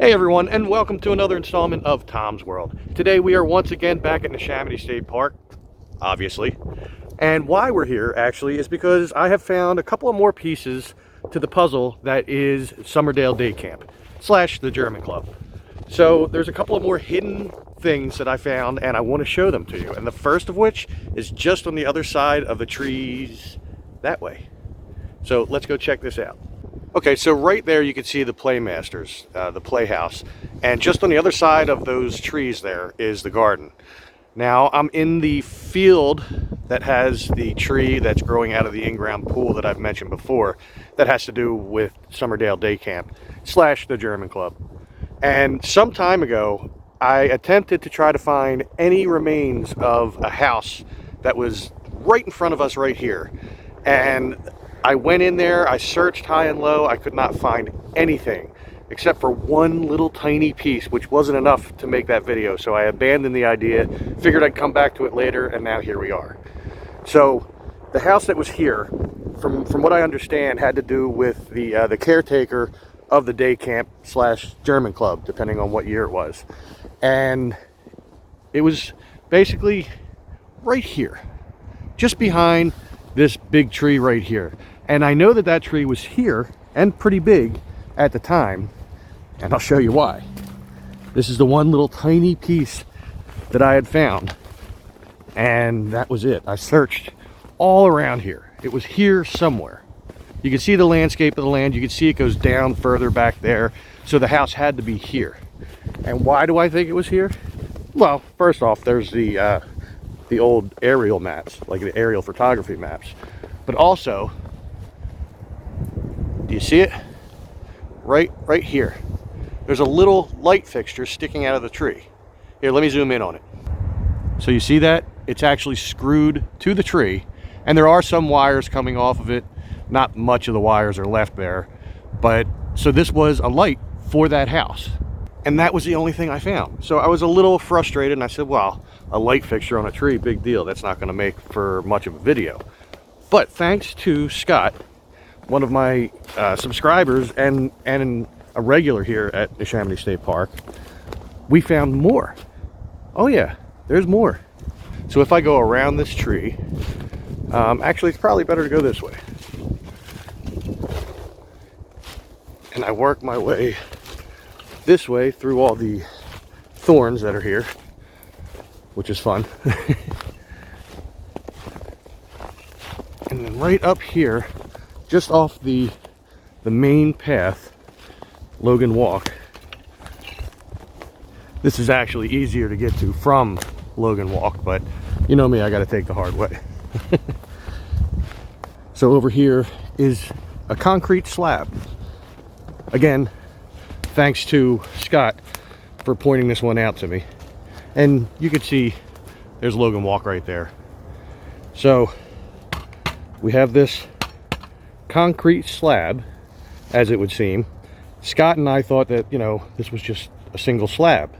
Hey everyone, and welcome to another installment of Tom's World. Today we are once again back at Neshaminy State Park, obviously. And why we're here actually is because I have found a couple of more pieces to the puzzle that is Summerdale Day Camp / the German Club. So there's a couple of more hidden things that I found and I want to show them to you. And the first of which is just on the other side of the trees that way. So let's go check this out. Okay, so right there you can see the Playmasters, the playhouse, and just on the other side of those trees there is the garden. Now I'm in the field that has the tree that's growing out of the in-ground pool that I've mentioned before that has to do with Summerdale Day Camp / the German Club. And some time ago I attempted to try to find any remains of a house that was right in front of us right here, and I went in there, I searched high and low, I could not find anything except for one little tiny piece, which wasn't enough to make that video. So I abandoned the idea, figured I'd come back to it later, and now here we are. So the house that was here, from what I understand, had to do with the caretaker of the day camp / German Club, depending on what year it was. And it was basically right here, just behind this big tree right here. And I know that that tree was here and pretty big at the time, and I'll show you why. This is the one little tiny piece that I had found, and that was it. I searched all around here. It was here somewhere. You can see the landscape of the land. You can see it goes down further back there, so the house had to be here. And why do I think it was here? Well, first off, there's the old aerial maps, like the aerial photography maps, but also, do you see it? Right here. There's a little light fixture sticking out of the tree. Here, let me zoom in on it. So you see that? It's actually screwed to the tree, and there are some wires coming off of it. Not much of the wires are left there, but so this was a light for that house, and that was the only thing I found. So I was a little frustrated, and I said, well, a light fixture on a tree, big deal. That's not going to make for much of a video. But thanks to Scott, one of my subscribers and a regular here at Neshaminy State Park, we found more. Oh yeah, there's more. So if I go around this tree, actually it's probably better to go this way. And I work my way this way through all the thorns that are here, which is fun. And then right up here, just off the main path, Logan Walk. This is actually easier to get to from Logan Walk, but you know me, I gotta take the hard way. So over here is a concrete slab. Again, thanks to Scott for pointing this one out to me. And you can see there's Logan Walk right there. So we have this concrete slab, as it would seem. Scott and I thought that, you know, this was just a single slab.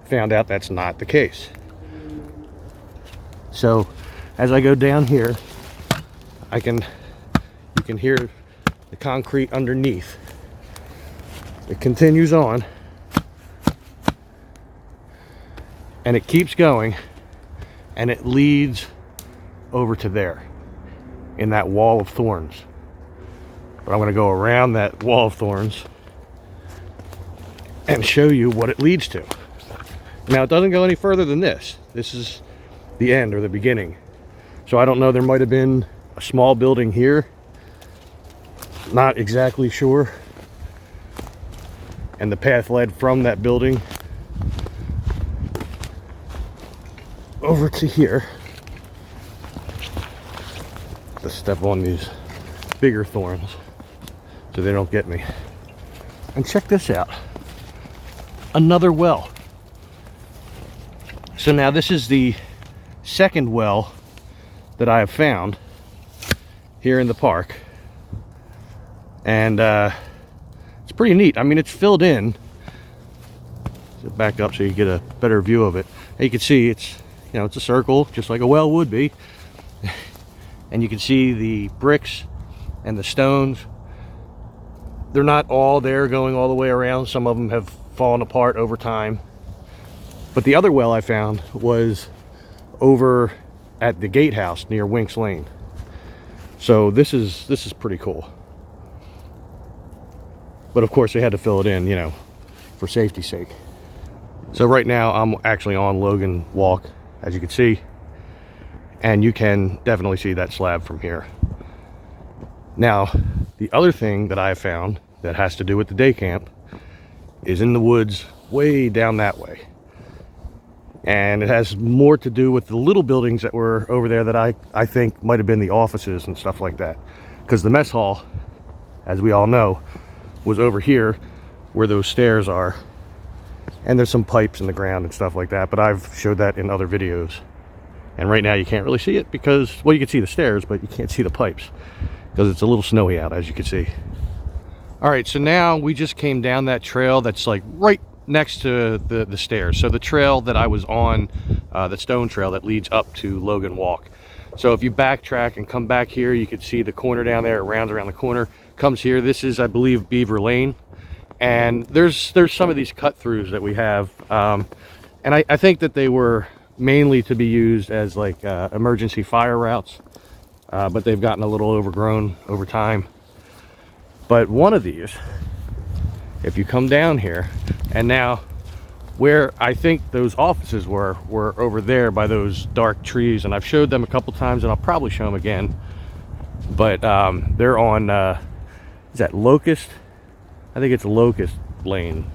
Found out that's not the case. So as I go down here, you can hear the concrete underneath. It continues on, and it keeps going, and it leads over to there in that wall of thorns. But I'm going to go around that wall of thorns and show you what it leads to. Now, it doesn't go any further than this. This is the end or the beginning. So I don't know, there might have been a small building here. Not exactly sure. And the path led from that building over to here. Let's step on these bigger thorns so they don't get me. And check this out. Another well. So now this is the second well that I have found here in the park. And it's pretty neat. I mean, it's filled in. So back up so you get a better view of it. And you can see it's, you know, it's a circle, just like a well would be. And you can see the bricks and the stones They're not all there going all the way around. Some of them have fallen apart over time. But the other well I found was over at the gatehouse near Winks Lane. So this is pretty cool. But of course they had to fill it in, you know, for safety's sake. So right now I'm actually on Logan Walk, as you can see, and you can definitely see that slab from here. Now, the other thing that I found that has to do with the day camp is in the woods way down that way. And it has more to do with the little buildings that were over there that I think might have been the offices and stuff like that. Because the mess hall, as we all know, was over here where those stairs are. And there's some pipes in the ground and stuff like that, but I've showed that in other videos. And right now you can't really see it because, well, you can see the stairs, but you can't see the pipes because it's a little snowy out, as you can see. All right, so now we just came down that trail that's like right next to the stairs. So the trail that I was on, the stone trail that leads up to Logan Walk. So if you backtrack and come back here, you can see the corner down there. It rounds around the corner, comes here. This is, I believe, Beaver Lane. And there's some of these cut throughs that we have. And I think that they were mainly to be used as like emergency fire routes. But they've gotten a little overgrown over time. But one of these, if you come down here, and now where I think those offices were over there by those dark trees, and I've showed them a couple times and I'll probably show them again. But they're on, is that Locust? I think it's Locust Lane,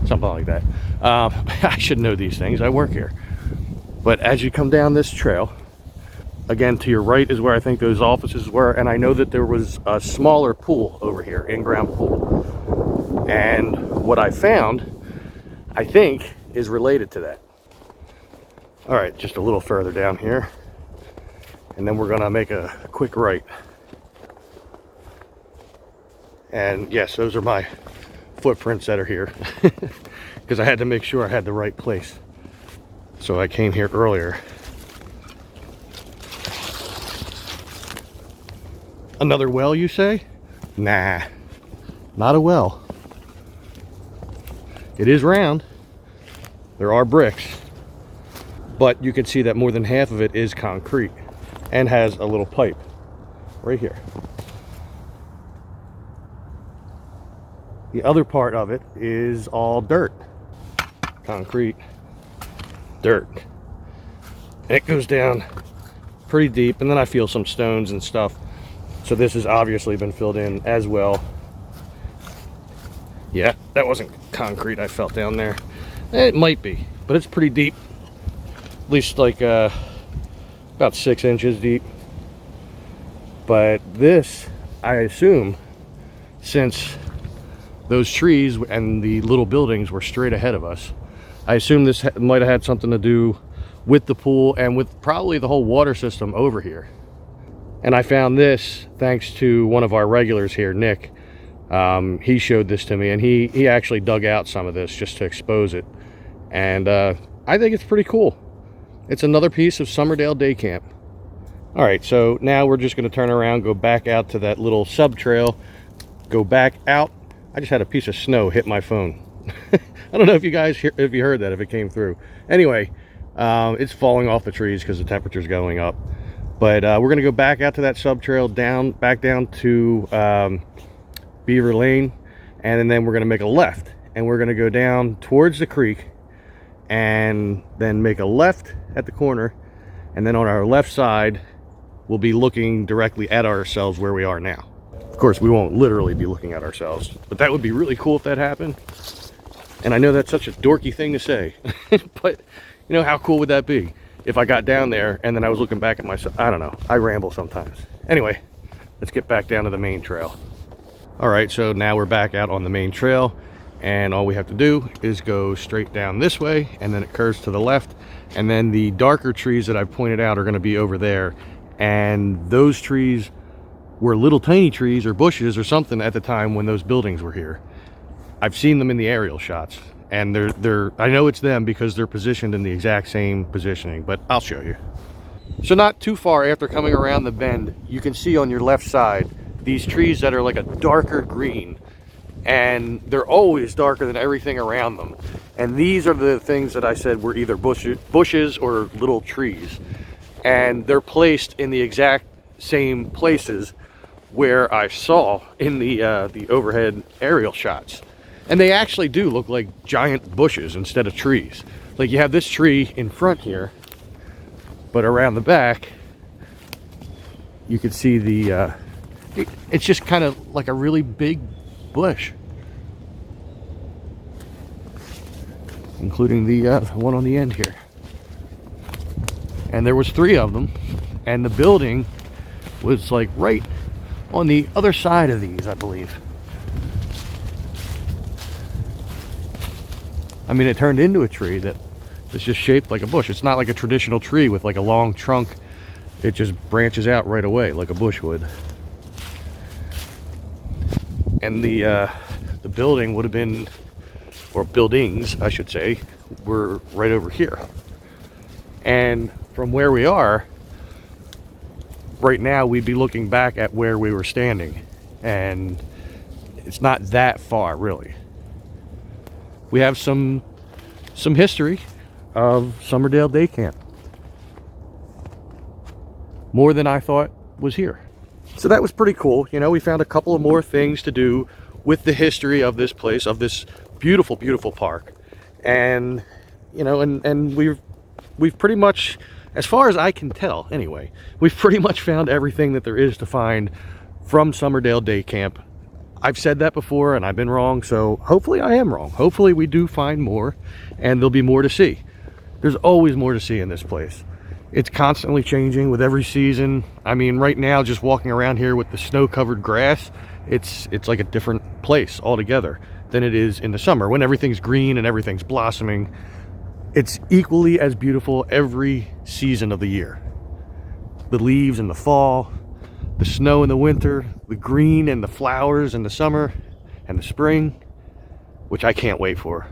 something like that. I should know these things, I work here. But as you come down this trail, again, to your right is where I think those offices were, and I know that there was a smaller pool over here, in-ground pool. And what I found, I think, is related to that. All right, just a little further down here, and then we're gonna make a quick right. And yes, those are my footprints that are here, because I had to make sure I had the right place. So I came here earlier. Another well, you say? Nah, not a well. It is round. There are bricks, but you can see that more than half of it is concrete and has a little pipe right here. The other part of it is all dirt, concrete, dirt. And it goes down pretty deep, and then I feel some stones and stuff. So this has obviously been filled in as well. Yeah, that wasn't concrete I felt down there. It might be, but it's pretty deep. At least like about 6 inches deep. But this, I assume, since those trees and the little buildings were straight ahead of us, I assume this might have had something to do with the pool and with probably the whole water system over here. And I found this thanks to one of our regulars here, Nick. He showed this to me, and he actually dug out some of this just to expose it. And I think it's pretty cool. It's another piece of Summerdale Day Camp. All right, so now we're just going to turn around, go back out to that little sub trail, go back out. I just had a piece of snow hit my phone. I don't know if you guys if you heard that, if it came through. Anyway, it's falling off the trees because the temperature's going up. But we're going to go back out to that sub trail, back down to Beaver Lane, and then we're going to make a left, and we're going to go down towards the creek, and then make a left at the corner, and then on our left side we'll be looking directly at ourselves where we are now. Of course, we won't literally be looking at ourselves, but that would be really cool if that happened. And I know that's such a dorky thing to say, but you know, how cool would that be if I got down there and then I was looking back at myself? I don't know, I ramble sometimes. Anyway, let's get back down to the main trail. All right, so now we're back out on the main trail, and all we have to do is go straight down this way, and then it curves to the left, and then the darker trees that I pointed out are going to be over there. And those trees were little tiny trees or bushes or something at the time when those buildings were here. I've seen them in the aerial shots, and I know it's them because they're positioned in the exact same positioning, but I'll show you. So not too far after coming around the bend, you can see on your left side these trees that are like a darker green. and they're always darker than everything around them. And these are the things that I said were either bushes or little trees, and they're placed in the exact same places where I saw in the overhead aerial shots. And they actually do look like giant bushes instead of trees. Like you have this tree in front here, but around the back you can see the it's just kind of like a really big bush, including the one on the end here. And there was 3 of them, and the building was like right on the other side of these, I believe. I mean, it turned into a tree that's just shaped like a bush. It's not like a traditional tree with like a long trunk. It just branches out right away like a bush would. And the building would have been, or buildings I should say, were right over here. And from where we are right now, we'd be looking back at where we were standing, and it's not that far really. We have some history of Summerdale Day Camp, more than I thought was here. So that was pretty cool. You know, we found a couple of more things to do with the history of this place, of this beautiful, beautiful park. And you know, and we've pretty much, as far as I can tell anyway, we've pretty much found everything that there is to find from Summerdale Day Camp. I've said that before and I've been wrong, so hopefully I am wrong. Hopefully we do find more and there'll be more to see. There's always more to see in this place. It's constantly changing with every season. I mean, right now, just walking around here with the snow-covered grass, it's like a different place altogether than it is in the summer when everything's green and everything's blossoming. It's equally as beautiful every season of the year. The leaves in the fall, the snow in the winter, the green and the flowers in the summer and the spring, which I can't wait for.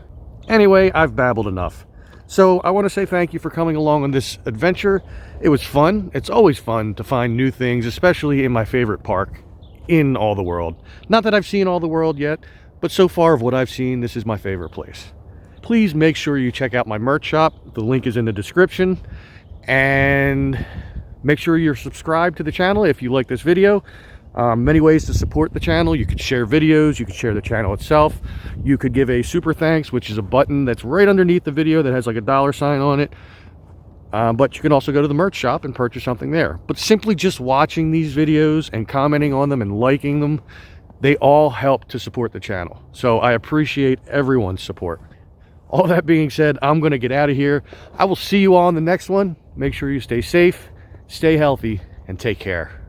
Anyway, I've babbled enough. So I want to say thank you for coming along on this adventure. It was fun. It's always fun to find new things, especially in my favorite park in all the world. Not that I've seen all the world yet, but so far of what I've seen, this is my favorite place. Please make sure you check out my merch shop. The link is in the description. And make sure you're subscribed to the channel if you like this video. Many ways to support the channel. You could share videos, you could share the channel itself, you could give a super thanks, which is a button that's right underneath the video that has like a $sign on it. But you can also go to the merch shop and purchase something there. But simply just watching these videos and commenting on them and liking them, they all help to support the channel. So I appreciate everyone's support. All that being said, I'm going to get out of here. I will see you all in the next one. Make sure you stay safe, stay healthy, and take care.